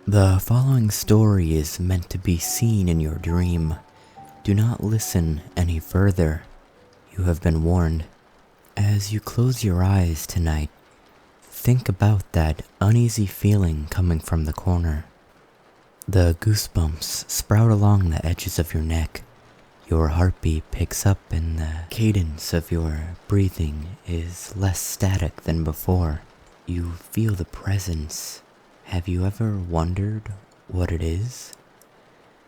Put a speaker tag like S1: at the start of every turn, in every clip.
S1: The following story is meant to be seen in your dream. Do not listen any further. You have been warned. As you close your eyes tonight, think about that uneasy feeling coming from the corner. The goosebumps sprout along the edges of your neck. Your heartbeat picks up and the cadence of your breathing is less static than before. You feel the presence. Have you ever wondered what it is?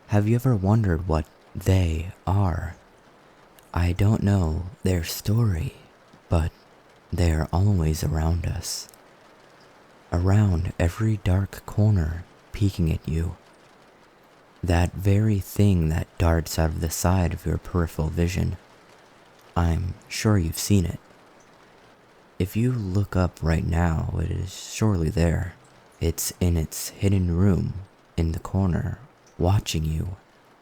S1: Have you ever wondered what they are? I don't know their story, but they are always around us. Around every dark corner peeking at you. That very thing that darts out of the side of your peripheral vision. I'm sure you've seen it. If you look up right now, it is surely there. It's in its hidden room in the corner, watching you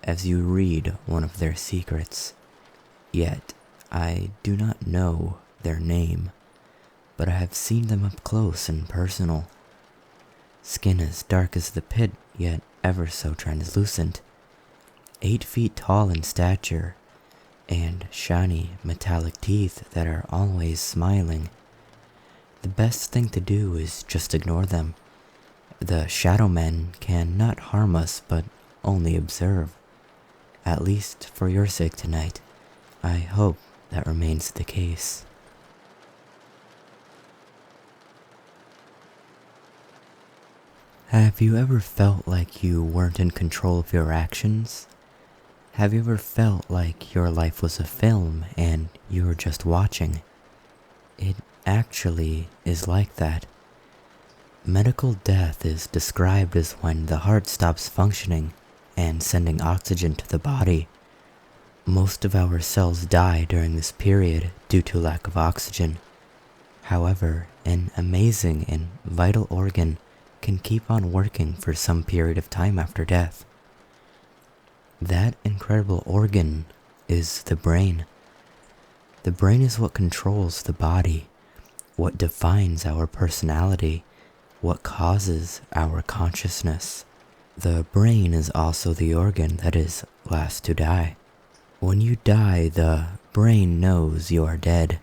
S1: as you read one of their secrets. Yet, I do not know their name, but I have seen them up close and personal. Skin as dark as the pit, yet ever so translucent. 8 feet tall in stature, and shiny metallic teeth that are always smiling. The best thing to do is just ignore them. The shadow men can not harm us, but only observe. At least for your sake tonight, I hope that remains the case. Have you ever felt like you weren't in control of your actions? Have you ever felt like your life was a film and you were just watching? It actually is like that. Medical death is described as when the heart stops functioning and sending oxygen to the body. Most of our cells die during this period due to lack of oxygen. However, an amazing and vital organ can keep on working for some period of time after death. That incredible organ is the brain. The brain is what controls the body, what defines our personality, what causes our consciousness. The brain is also the organ that is last to die. When you die, the brain knows you are dead.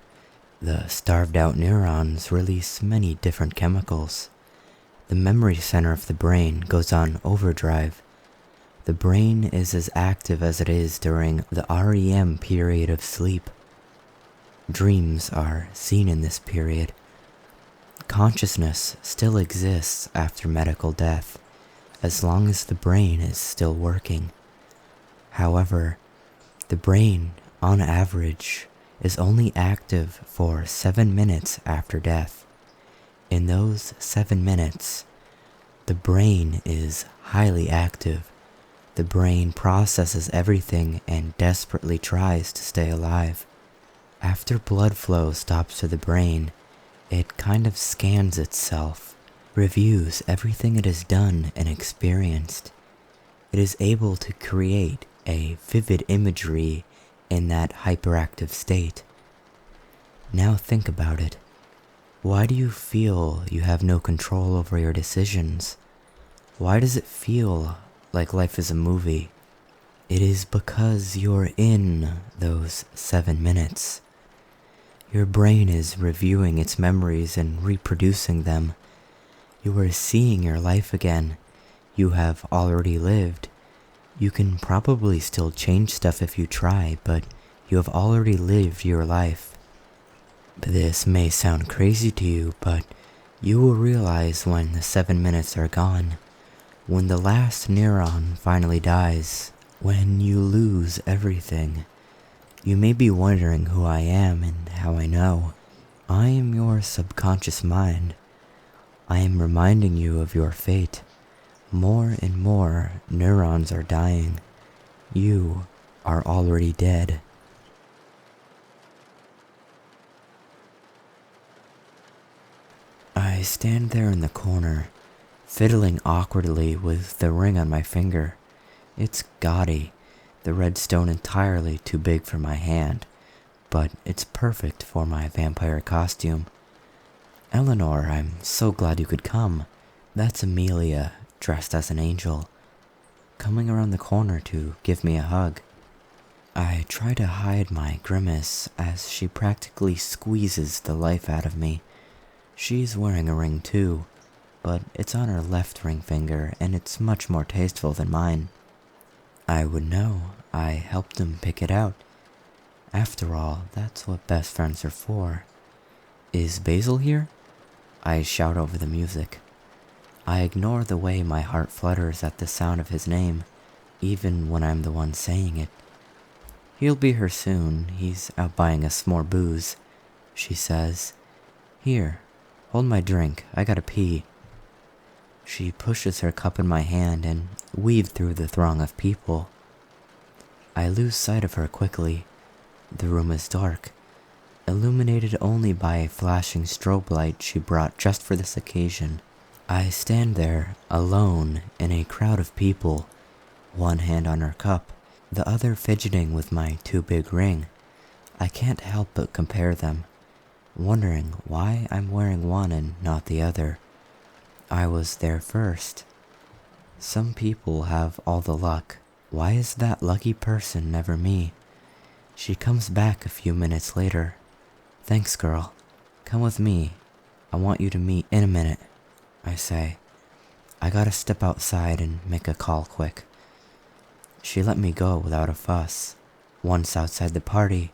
S1: The starved out neurons release many different chemicals. The memory center of the brain goes on overdrive. The brain is as active as it is during the REM period of sleep. Dreams are seen in this period. Consciousness still exists after medical death, as long as the brain is still working. However, the brain, on average, is only active for 7 minutes after death. In those 7 minutes, the brain is highly active. The brain processes everything and desperately tries to stay alive. After blood flow stops to the brain, it kind of scans itself, reviews everything it has done and experienced. It is able to create a vivid imagery in that hyperactive state. Now think about it. Why do you feel you have no control over your decisions? Why does it feel like life is a movie? It is because you're in those 7 minutes. Your brain is reviewing its memories and reproducing them. You are seeing your life again. You have already lived. You can probably still change stuff if you try, but you have already lived your life. This may sound crazy to you, but you will realize when the 7 minutes are gone, when the last neuron finally dies, when you lose everything. You may be wondering who I am and how I know. I am your subconscious mind. I am reminding you of your fate. More and more neurons are dying. You are already dead. I stand there in the corner, fiddling awkwardly with the ring on my finger. It's gaudy. The red stone entirely too big for my hand, but it's perfect for my vampire costume. Eleanor, I'm so glad you could come. That's Amelia, dressed as an angel, coming around the corner to give me a hug. I try to hide my grimace as she practically squeezes the life out of me. She's wearing a ring too, but it's on her left ring finger and it's much more tasteful than mine. I would know. I helped him pick it out. After all, that's what best friends are for. Is Basil here? I shout over the music. I ignore the way my heart flutters at the sound of his name, even when I'm the one saying it. He'll be here soon. He's out buying us more booze, she says. Here, hold my drink. I gotta pee. She pushes her cup in my hand and weaves through the throng of people. I lose sight of her quickly. The room is dark, illuminated only by a flashing strobe light she brought just for this occasion. I stand there, alone, in a crowd of people, one hand on her cup, the other fidgeting with my too big ring. I can't help but compare them, wondering why I'm wearing one and not the other. I was there first. Some people have all the luck. Why is that lucky person never me? She comes back a few minutes later. Thanks, girl. Come with me. I want you to meet in a minute, I say. I gotta step outside and make a call quick. She let me go without a fuss. Once outside the party,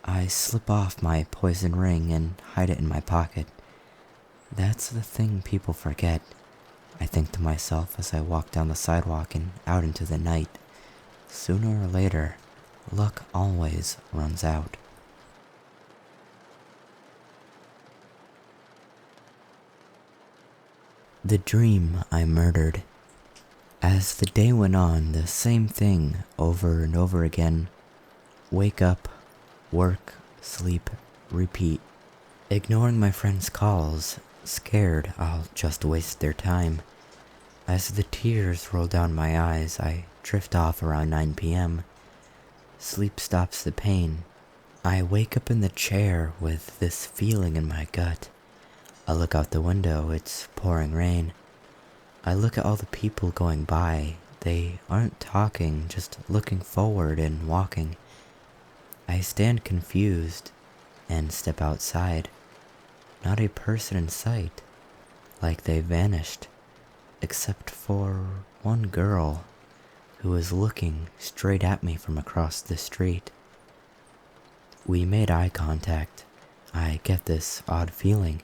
S1: I slip off my poison ring and hide it in my pocket. That's the thing people forget, I think to myself as I walk down the sidewalk and out into the night. Sooner or later, luck always runs out. The dream I murdered. As the day went on, the same thing over and over again. Wake up, work, sleep, repeat. Ignoring my friends' calls, scared I'll just waste their time. As the tears roll down my eyes, I drift off around 9 p.m. Sleep stops the pain. I wake up in the chair with this feeling in my gut. I look out the window, it's pouring rain. I look at all the people going by. They aren't talking, just looking forward and walking. I stand confused and step outside. Not a person in sight, like they vanished, except for one girl who was looking straight at me from across the street. We made eye contact. I get this odd feeling.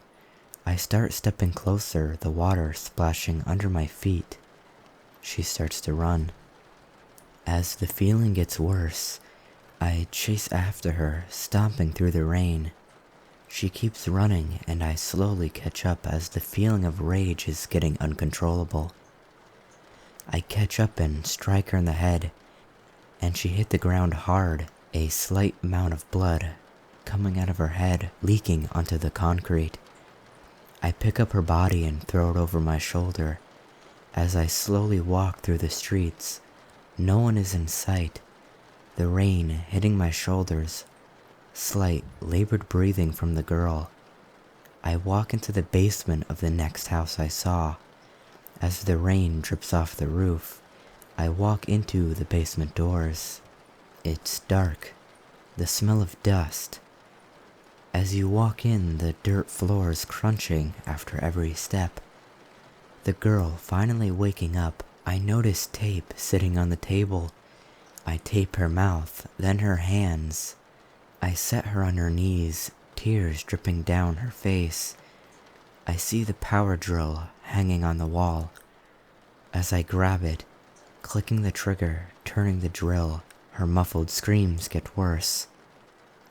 S1: I start stepping closer, the water splashing under my feet. She starts to run. As the feeling gets worse, I chase after her, stomping through the rain. She keeps running, and I slowly catch up as the feeling of rage is getting uncontrollable. I catch up and strike her in the head, and she hit the ground hard, a slight amount of blood coming out of her head, leaking onto the concrete. I pick up her body and throw it over my shoulder. As I slowly walk through the streets, no one is in sight. The rain hitting my shoulders, slight, labored breathing from the girl. I walk into the basement of the next house I saw. As the rain drips off the roof, I walk into the basement doors. It's dark, the smell of dust. As you walk in, the dirt floor is crunching after every step. The girl finally waking up, I notice tape sitting on the table. I tape her mouth, then her hands. I set her on her knees, tears dripping down her face. I see the power drill hanging on the wall. As I grab it, clicking the trigger, turning the drill, her muffled screams get worse.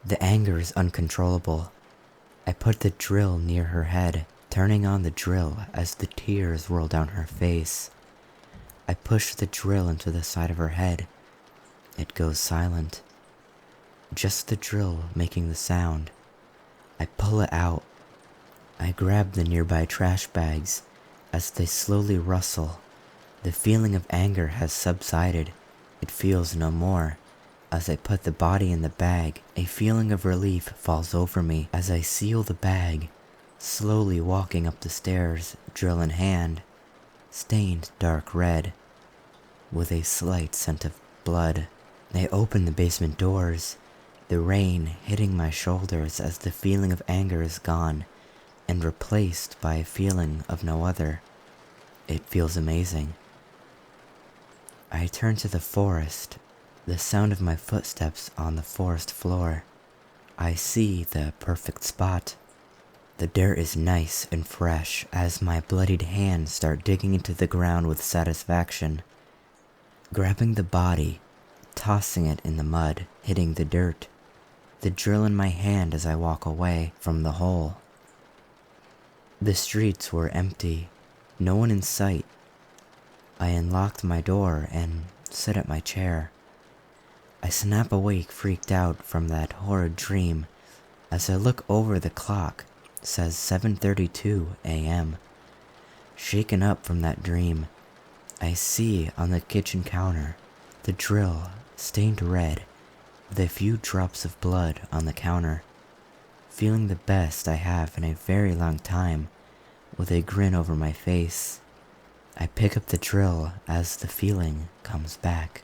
S1: The anger is uncontrollable. I put the drill near her head, turning on the drill as the tears roll down her face. I push the drill into the side of her head. It goes silent. Just the drill making the sound. I pull it out. I grab the nearby trash bags. As they slowly rustle, the feeling of anger has subsided. It feels no more. As I put the body in the bag, a feeling of relief falls over me as I seal the bag, slowly walking up the stairs, drill in hand. stained dark red, with a slight scent of blood. I open the basement doors, the rain hitting my shoulders as the feeling of anger is gone and replaced by a feeling of no other. It feels amazing. I turn to the forest, the sound of my footsteps on the forest floor. I see the perfect spot. The dirt is nice and fresh as my bloodied hands start digging into the ground with satisfaction. Grabbing the body, tossing it in the mud, hitting the dirt, the drill in my hand as I walk away from the hole. The streets were empty, no one in sight. I unlocked my door and sit at my chair. I snap awake, freaked out from that horrid dream, as I look over the clock. It says 7:32 a.m. Shaken up from that dream, I see on the kitchen counter the drill stained red with a few drops of blood on the counter. Feeling the best I have in a very long time, with a grin over my face, I pick up the drill as the feeling comes back.